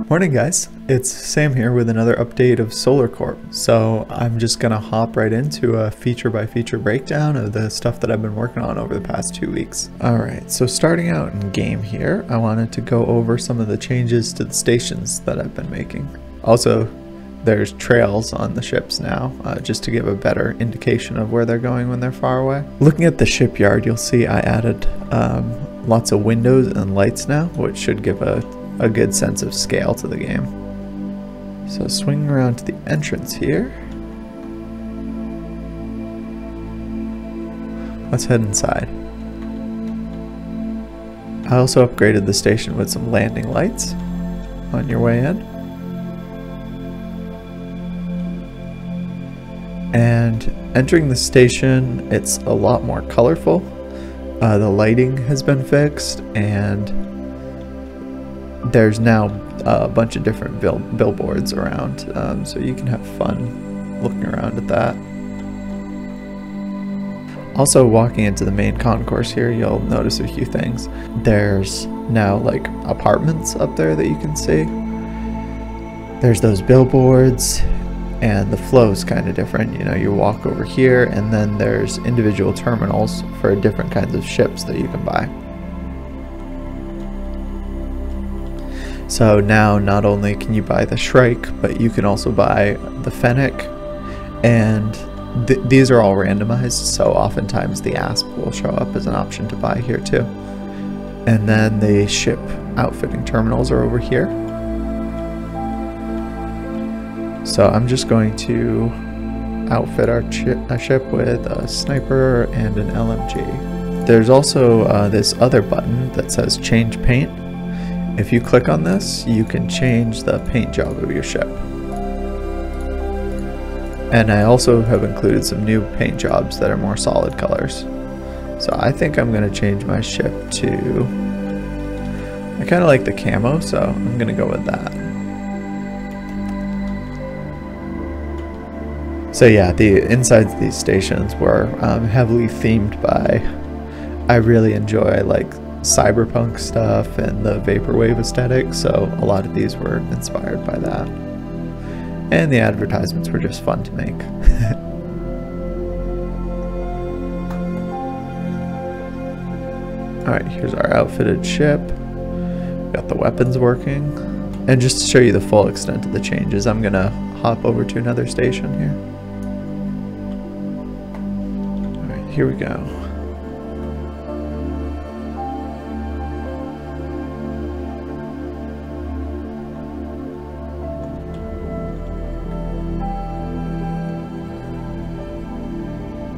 Morning guys, it's Sam here with another update of Solar Corp. So I'm just gonna hop right into a feature by feature breakdown of the stuff that I've been working on over the past 2 weeks. Alright, so starting out in game here, I wanted to go over some of the changes to the stations that I've been making. Also, there's trails on the ships now, just to give a better indication of where they're going when they're far away. Looking at the shipyard, you'll see I added lots of windows and lights now, which should give a good sense of scale to the game. So swinging around to the entrance here. Let's head inside. I also upgraded the station with some landing lights on your way in. And entering the station, it's a lot more colorful. The lighting has been fixed, and there's now a bunch of different billboards around, so you can have fun looking around at that. Also, walking into the main concourse here, you'll notice a few things. There's now like apartments up there that you can see. There's those billboards, and the flow is kind of different. You know, you walk over here, and then there's individual terminals for different kinds of ships that you can buy. So now not only can you buy the Shrike, but you can also buy the Fennec, and these are all randomized, so oftentimes the Asp will show up as an option to buy here too. And then the ship outfitting terminals are over here. So I'm just going to outfit our ship with a sniper and an LMG. There's also this other button that says change paint. If you click on this, you can change the paint job of your ship. And I also have included some new paint jobs that are more solid colors. So I think I'm going to change my ship to... I kind of like the camo, so I'm going to go with that. So yeah, the insides of these stations were heavily themed by... I really enjoy like cyberpunk stuff and the vaporwave aesthetic, so a lot of these were inspired by that. And the advertisements were just fun to make. Alright, here's our outfitted ship. Got the weapons working. And just to show you the full extent of the changes, I'm gonna hop over to another station here. Alright, here we go.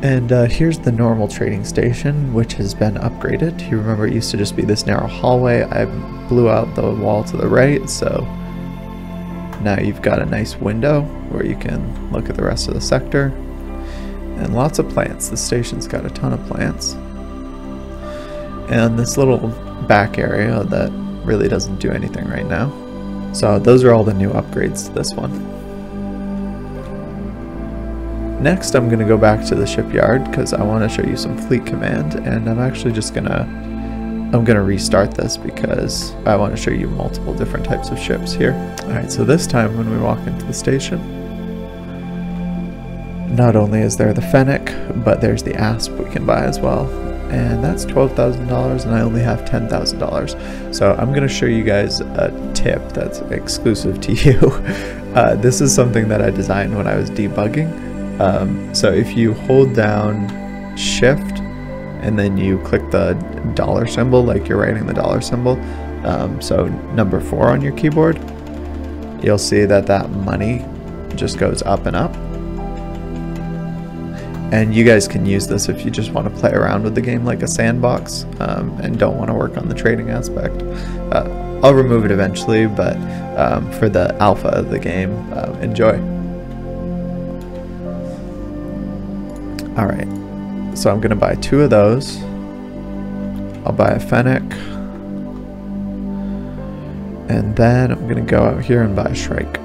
And here's the normal trading station, which has been upgraded. You remember it used to just be this narrow hallway. I blew out the wall to the right, so now you've got a nice window where you can look at the rest of the sector. And lots of plants. The station's got a ton of plants. And this little back area that really doesn't do anything right now. So those are all the new upgrades to this one. Next, I'm going to go back to the shipyard because I want to show you some fleet command, and I'm actually just going to restart this because I want to show you multiple different types of ships here. Alright, so this time when we walk into the station, not only is there the Fennec, but there's the Asp we can buy as well. And that's $12,000 and I only have $10,000. So I'm going to show you guys a tip that's exclusive to you. This is something that I designed when I was debugging. So if you hold down shift and then you click the dollar symbol, like you're writing the dollar symbol, so number 4 on your keyboard, you'll see that that money just goes up and up. And you guys can use this if you just want to play around with the game like a sandbox, and don't want to work on the trading aspect. I'll remove it eventually, but for the alpha of the game, enjoy. Alright, so I'm going to buy 2 of those. I'll buy a Fennec. And then I'm going to go out here and buy a Shrike.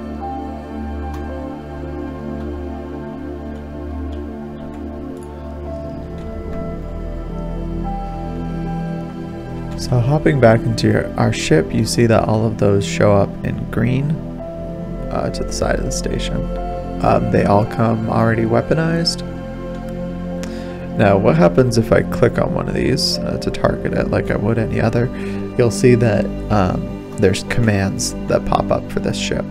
So hopping back into our ship, you see that all of those show up in green to the side of the station. They all come already weaponized. Now what happens if I click on one of these to target it like I would any other? You'll see that there's commands that pop up for this ship.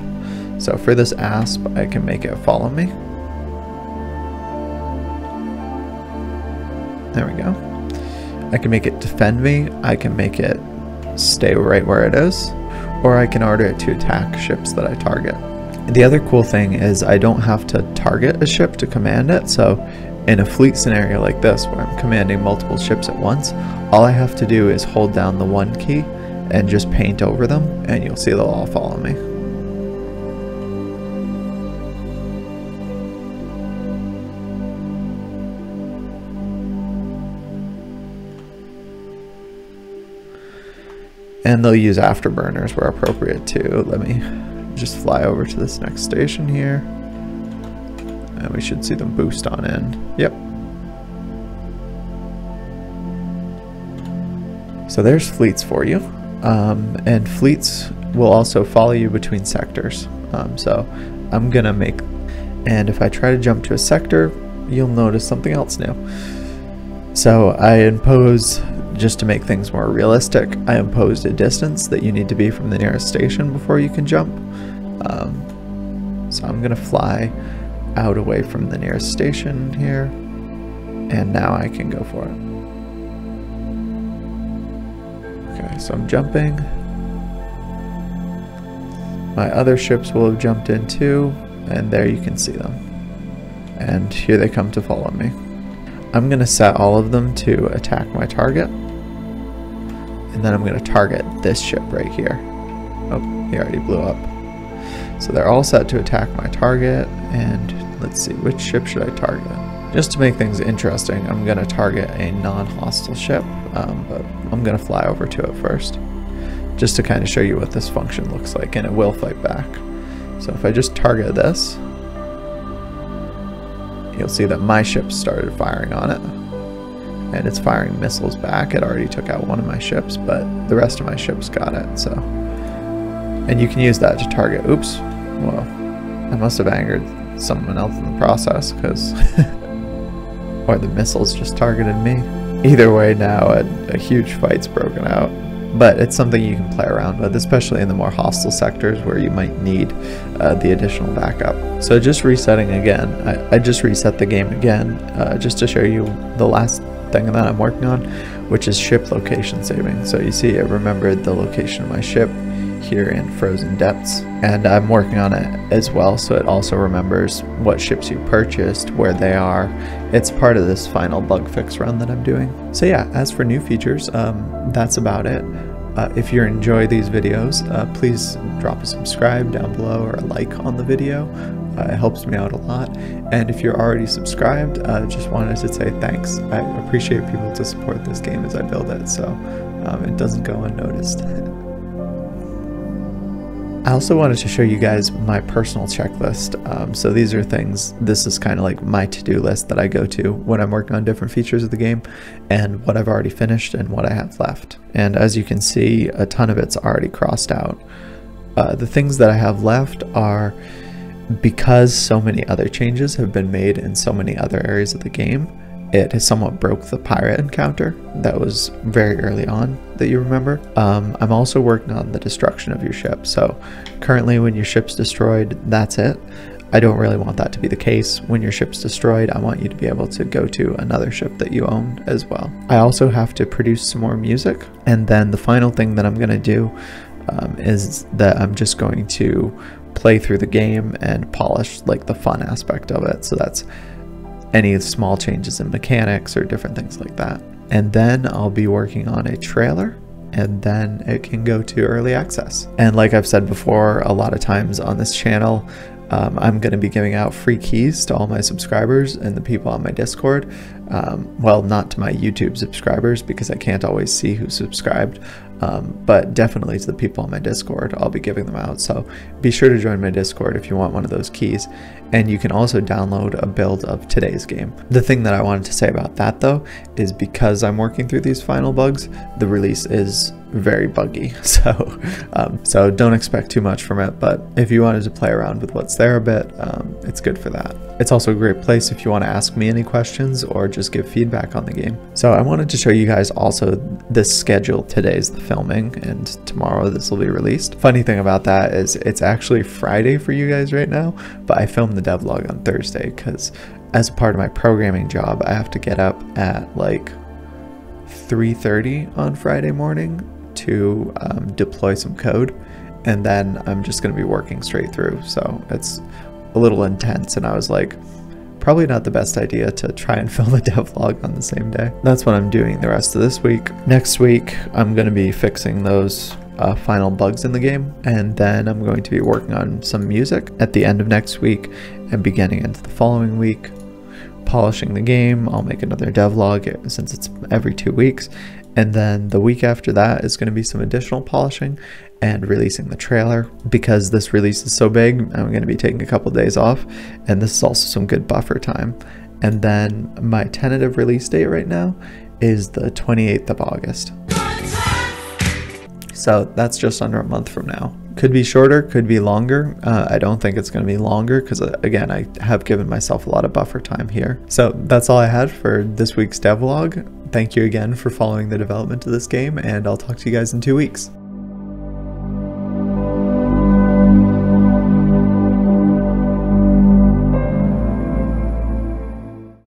So for this asp, I can make it follow me. There we go. I can make it defend me, I can make it stay right where it is, or I can order it to attack ships that I target. The other cool thing is I don't have to target a ship to command it, so in a fleet scenario like this where I'm commanding multiple ships at once, all I have to do is hold down the 1 key and just paint over them, and you'll see they'll all follow me. And they'll use afterburners where appropriate too. Let me just fly over to this next station here. And we should see them boost on in. Yep. So there's fleets for you. And fleets will also follow you between sectors. So I'm gonna make, and if I try to jump to a sector, you'll notice something else new. So I impose, just to make things more realistic, I imposed a distance that you need to be from the nearest station before you can jump. So I'm gonna fly out away from the nearest station here, and now I can go for it. Okay, so I'm jumping. My other ships will have jumped in too, and there you can see them. And here they come to follow me. I'm gonna set all of them to attack my target. And then I'm going to target this ship right here. Oh, he already blew up. So they're all set to attack my target, and let's see, which ship should I target? Just to make things interesting, I'm going to target a non-hostile ship, but I'm going to fly over to it first, just to kind of show you what this function looks like, and it will fight back. So if I just target this, you'll see that my ship started firing on it. And it's firing missiles back. It already took out one of my ships, but the rest of my ships got it, so. And you can use that to target, oops, well, I must have angered someone else in the process, because, or the missiles just targeted me. Either way, now a huge fight's broken out. But it's something you can play around with, especially in the more hostile sectors where you might need the additional backup. So just resetting again, I just reset the game again, just to show you the last thing that I'm working on, which is ship location saving. So you see it remembered the location of my ship here in Frozen Depths, and I'm working on it as well, so it also remembers what ships you purchased, where they are. It's part of this final bug fix run that I'm doing. So yeah, as for new features, that's about it. If you enjoy these videos, please drop a subscribe down below or a like on the video. It helps me out a lot. And if you're already subscribed, just wanted to say thanks. I appreciate people to support this game as I build it, so it doesn't go unnoticed. I also wanted to show you guys my personal checklist. So these are things, this is kind of like my to-do list that I go to when I'm working on different features of the game, and what I've already finished and what I have left. And as you can see, a ton of it's already crossed out. The things that I have left are, because so many other changes have been made in so many other areas of the game, it has somewhat broke the pirate encounter that was very early on that you remember. I'm also working on the destruction of your ship. So currently when your ship's destroyed, that's it. I don't really want that to be the case. When your ship's destroyed, I want you to be able to go to another ship that you own as well. I also have to produce some more music. And then the final thing that I'm gonna do is that I'm just going to play through the game and polish like the fun aspect of it. So that's any small changes in mechanics or different things like that. And then I'll be working on a trailer, and then it can go to early access. And like I've said before, a lot of times on this channel, I'm going to be giving out free keys to all my subscribers and the people on my Discord. well, not to my YouTube subscribers because I can't always see who subscribed, but definitely to the people on my Discord. I'll be giving them out, so be sure to join my Discord if you want one of those keys. And you can also download a build of today's game. The thing that I wanted to say about that though is because I'm working through these final bugs, the release is very buggy, so don't expect too much from it, but if you wanted to play around with what's there a bit, it's good for that. It's also a great place if you want to ask me any questions or just give feedback on the game. So I wanted to show you guys also this schedule. Today's the filming and tomorrow this will be released. Funny thing about that is it's actually Friday for you guys right now, but I filmed the devlog on Thursday because as a part of my programming job I have to get up at like 3:30 on Friday morning to deploy some code, and then I'm just going to be working straight through, so it's a little intense, and I was like, probably not the best idea to try and film a devlog on the same day. That's what I'm doing the rest of this week. Next week I'm going to be fixing those final bugs in the game, and then I'm going to be working on some music at the end of next week and beginning into the following week, polishing the game. I'll make another devlog since it's every 2 weeks, and then the week after that is going to be some additional polishing and releasing the trailer. Because this release is so big, I'm going to be taking a couple days off, and this is also some good buffer time. And then my tentative release date right now is the 28th of August. So that's just under a month from now. Could be shorter, could be longer. I don't think it's going to be longer because, again, I have given myself a lot of buffer time here. So that's all I had for this week's devlog. Thank you again for following the development of this game, and I'll talk to you guys in 2 weeks.